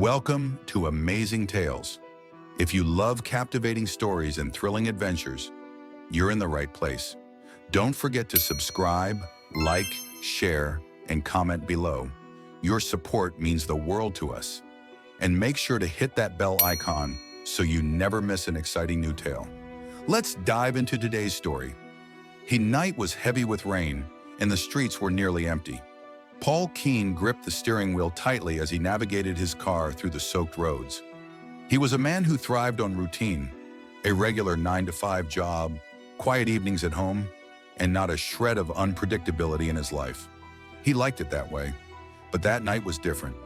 Welcome to Amazing Tales. If you love captivating stories and thrilling adventures, you're in the right place. Don't forget to subscribe, like, share, and comment below. Your support means the world to us. And make sure to hit that bell icon so you never miss an exciting new tale. Let's dive into today's story. The night was heavy with rain, and the streets were nearly empty. Paul Keene gripped the steering wheel tightly as he navigated his car through the soaked roads. He was a man who thrived on routine, a regular 9-to-5 job, quiet evenings at home, and not a shred of unpredictability in his life. He liked it that way, but that night was different.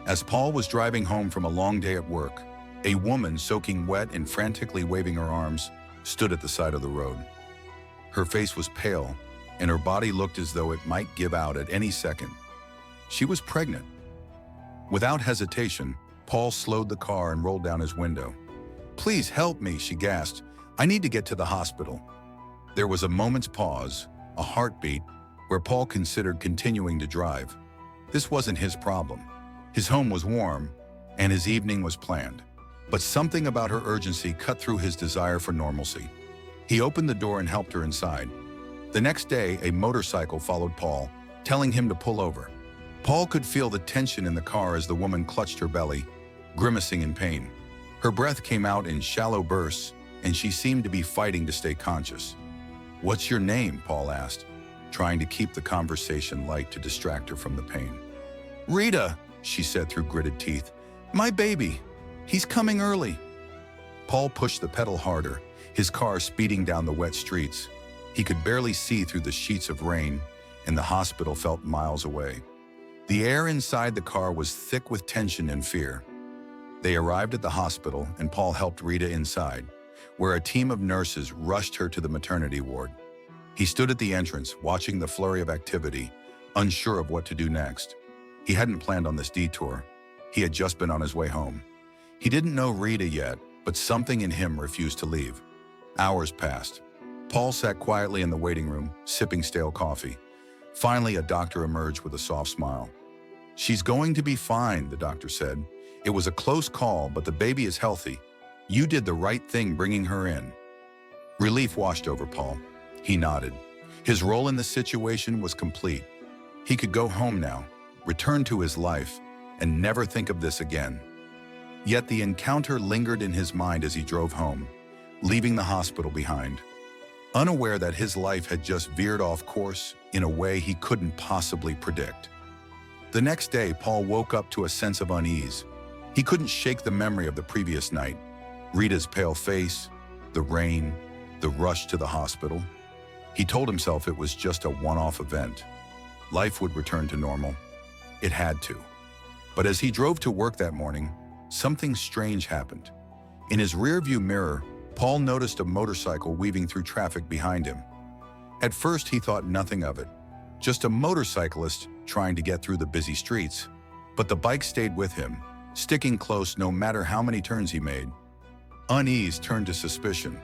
As Paul was driving home from a long day at work, a woman soaking wet and frantically waving her arms stood at the side of the road. Her face was pale, and her body looked as though it might give out at any second. She was pregnant. Without hesitation, Paul slowed the car and rolled down his window. "Please help me," she gasped. "I need to get to the hospital." There was a moment's pause, a heartbeat, where Paul considered continuing to drive. This wasn't his problem. His home was warm, and his evening was planned. But something about her urgency cut through his desire for normalcy. He opened the door and helped her inside. The next day, a motorcycle followed Paul, telling him to pull over. Paul could feel the tension in the car as the woman clutched her belly, grimacing in pain. Her breath came out in shallow bursts, and she seemed to be fighting to stay conscious. "What's your name?" Paul asked, trying to keep the conversation light to distract her from the pain. "Rita," she said through gritted teeth. "My baby. He's coming early." Paul pushed the pedal harder, his car speeding down the wet streets. He could barely see through the sheets of rain, and the hospital felt miles away. The air inside the car was thick with tension and fear. They arrived at the hospital, and Paul helped Rita inside, where a team of nurses rushed her to the maternity ward. He stood at the entrance, watching the flurry of activity, unsure of what to do next. He hadn't planned on this detour. He had just been on his way home. He didn't know Rita yet, but something in him refused to leave. Hours passed. Paul sat quietly in the waiting room, sipping stale coffee. Finally, a doctor emerged with a soft smile. "She's going to be fine," the doctor said. "It was a close call, but the baby is healthy. You did the right thing bringing her in." Relief washed over Paul. He nodded. His role in the situation was complete. He could go home now, return to his life, and never think of this again. Yet the encounter lingered in his mind as he drove home, leaving the hospital behind. Unaware that his life had just veered off course in a way he couldn't possibly predict. The next day, Paul woke up to a sense of unease. He couldn't shake the memory of the previous night, Rita's pale face, the rain, the rush to the hospital. He told himself it was just a one-off event. Life would return to normal. It had to. But as he drove to work that morning, something strange happened. In his rearview mirror, Paul noticed a motorcycle weaving through traffic behind him. At first, he thought nothing of it, just a motorcyclist trying to get through the busy streets. But the bike stayed with him, sticking close no matter how many turns he made. Unease turned to suspicion.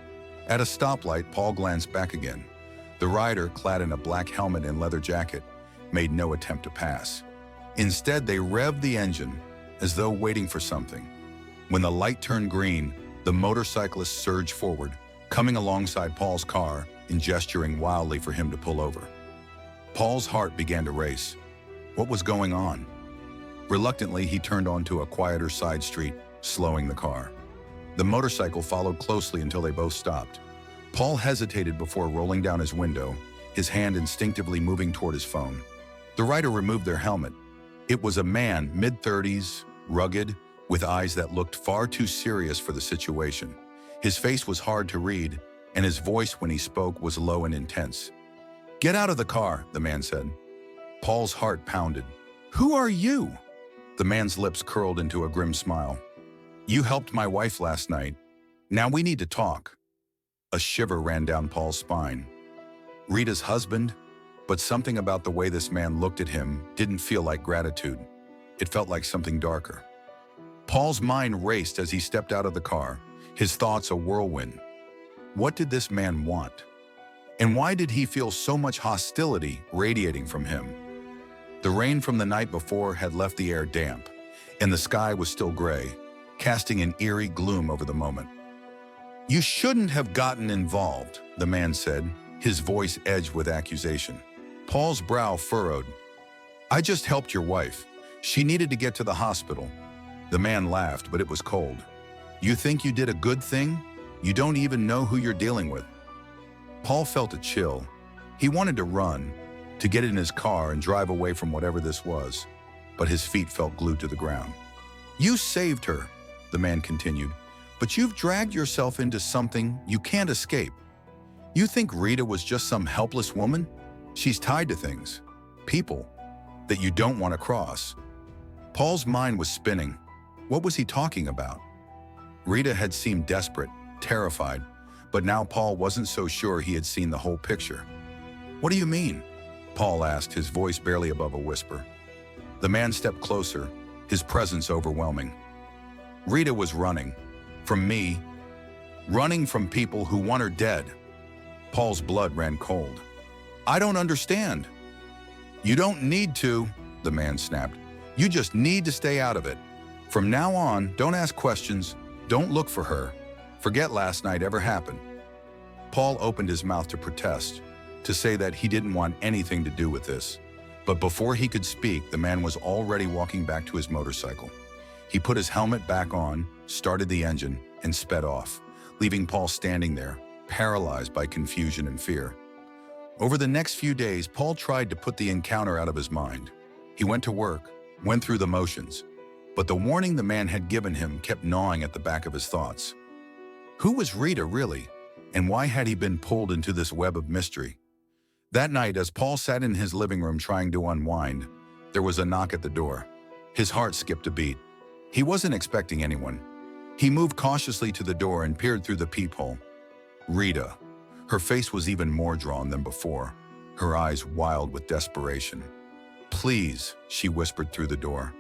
At a stoplight, Paul glanced back again. The rider, clad in a black helmet and leather jacket, made no attempt to pass. Instead, they revved the engine, as though waiting for something. When the light turned green, the motorcyclist surged forward, coming alongside Paul's car and gesturing wildly for him to pull over. Paul's heart began to race. What was going on? Reluctantly, he turned onto a quieter side street, slowing the car. The motorcycle followed closely until they both stopped. Paul hesitated before rolling down his window, his hand instinctively moving toward his phone. The rider removed their helmet. It was a man, mid-30s, rugged, with eyes that looked far too serious for the situation. His face was hard to read, and his voice when he spoke was low and intense. "Get out of the car," the man said. Paul's heart pounded. "Who are you?" The man's lips curled into a grim smile. "You helped my wife last night. Now we need to talk." A shiver ran down Paul's spine. Rita's husband? But something about the way this man looked at him didn't feel like gratitude. It felt like something darker. Paul's mind raced as he stepped out of the car, his thoughts a whirlwind. What did this man want? And why did he feel so much hostility radiating from him? The rain from the night before had left the air damp, and the sky was still gray, casting an eerie gloom over the moment. "You shouldn't have gotten involved," the man said, his voice edged with accusation. Paul's brow furrowed. "I just helped your wife. She needed to get to the hospital." The man laughed, but it was cold. "You think you did a good thing? You don't even know who you're dealing with." Paul felt a chill. He wanted to run, to get in his car and drive away from whatever this was, but his feet felt glued to the ground. "You saved her," the man continued, "but you've dragged yourself into something you can't escape. You think Rita was just some helpless woman? She's tied to things, people, that you don't want to cross." Paul's mind was spinning. What was he talking about? Rita had seemed desperate, terrified, but now Paul wasn't so sure he had seen the whole picture. "What do you mean?" Paul asked, his voice barely above a whisper. The man stepped closer, his presence overwhelming. "Rita was running. From me. Running from people who want her dead." Paul's blood ran cold. "I don't understand." "You don't need to," the man snapped. "You just need to stay out of it. From now on, don't ask questions. Don't look for her. Forget last night ever happened." Paul opened his mouth to protest, to say that he didn't want anything to do with this. But before he could speak, the man was already walking back to his motorcycle. He put his helmet back on, started the engine, and sped off, leaving Paul standing there, paralyzed by confusion and fear. Over the next few days, Paul tried to put the encounter out of his mind. He went to work, went through the motions, but the warning the man had given him kept gnawing at the back of his thoughts. Who was Rita really, and why had he been pulled into this web of mystery? That night, as Paul sat in his living room trying to unwind, there was a knock at the door. His heart skipped a beat. He wasn't expecting anyone. He moved cautiously to the door and peered through the peephole. Rita. Her face was even more drawn than before, her eyes wild with desperation. "Please," she whispered through the door.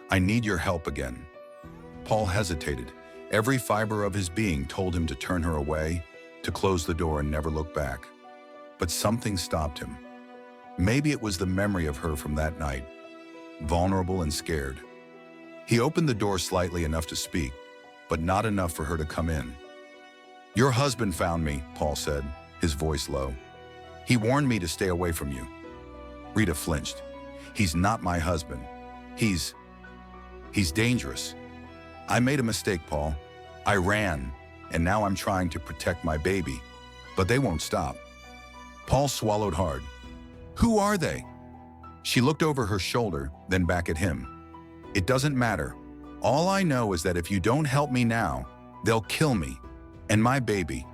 "I need your help again." Paul hesitated. Every fiber of his being told him to turn her away, to close the door and never look back. But something stopped him. Maybe it was the memory of her from that night, vulnerable and scared. He opened the door slightly enough to speak, but not enough for her to come in. "Your husband found me," Paul said, his voice low. "He warned me to stay away from you." Rita flinched. "He's not my husband. He's dangerous." "I made a mistake, Paul. I ran, and now I'm trying to protect my baby, but they won't stop." Paul swallowed hard. "Who are they?" She looked over her shoulder, then back at him. "It doesn't matter. All I know is that if you don't help me now, they'll kill me, and my baby."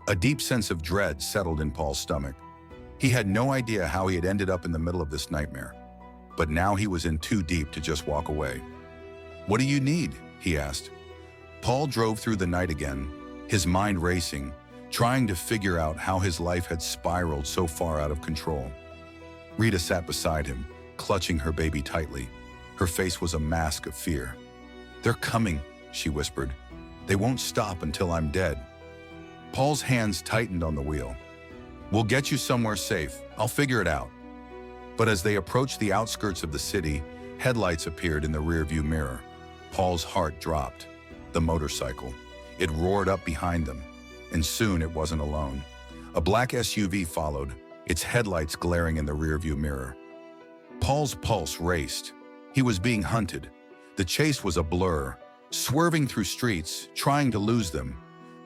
A deep sense of dread settled in Paul's stomach. He had no idea how he had ended up in the middle of this nightmare, but now he was in too deep to just walk away. "What do you need?" he asked. Paul drove through the night again, his mind racing, trying to figure out how his life had spiraled so far out of control. Rita sat beside him, clutching her baby tightly. Her face was a mask of fear. "They're coming," she whispered. "They won't stop until I'm dead." Paul's hands tightened on the wheel. "We'll get you somewhere safe. I'll figure it out." But as they approached the outskirts of the city, headlights appeared in the rearview mirror. Paul's heart dropped. The motorcycle. It roared up behind them, and soon it wasn't alone. A black SUV followed, its headlights glaring in the rearview mirror. Paul's pulse raced. He was being hunted. The chase was a blur, swerving through streets, trying to lose them,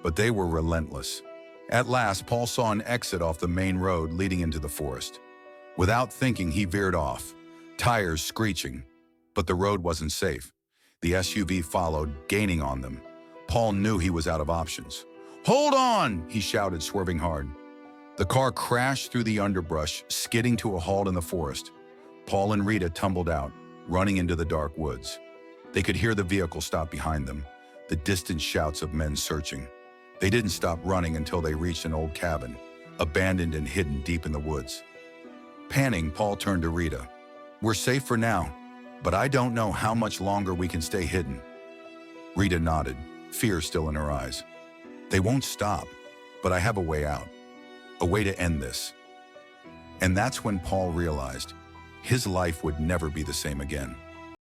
but they were relentless. At last, Paul saw an exit off the main road leading into the forest. Without thinking, he veered off, tires screeching, but the road wasn't safe. The SUV followed, gaining on them. Paul knew he was out of options. "Hold on!" he shouted, swerving hard. The car crashed through the underbrush, skidding to a halt in the forest. Paul and Rita tumbled out, running into the dark woods. They could hear the vehicle stop behind them, the distant shouts of men searching. They didn't stop running until they reached an old cabin, abandoned and hidden deep in the woods. Panting, Paul turned to Rita. "We're safe for now, but I don't know how much longer we can stay hidden." Rita nodded, fear still in her eyes. "They won't stop, but I have a way out, a way to end this." And that's when Paul realized his life would never be the same again.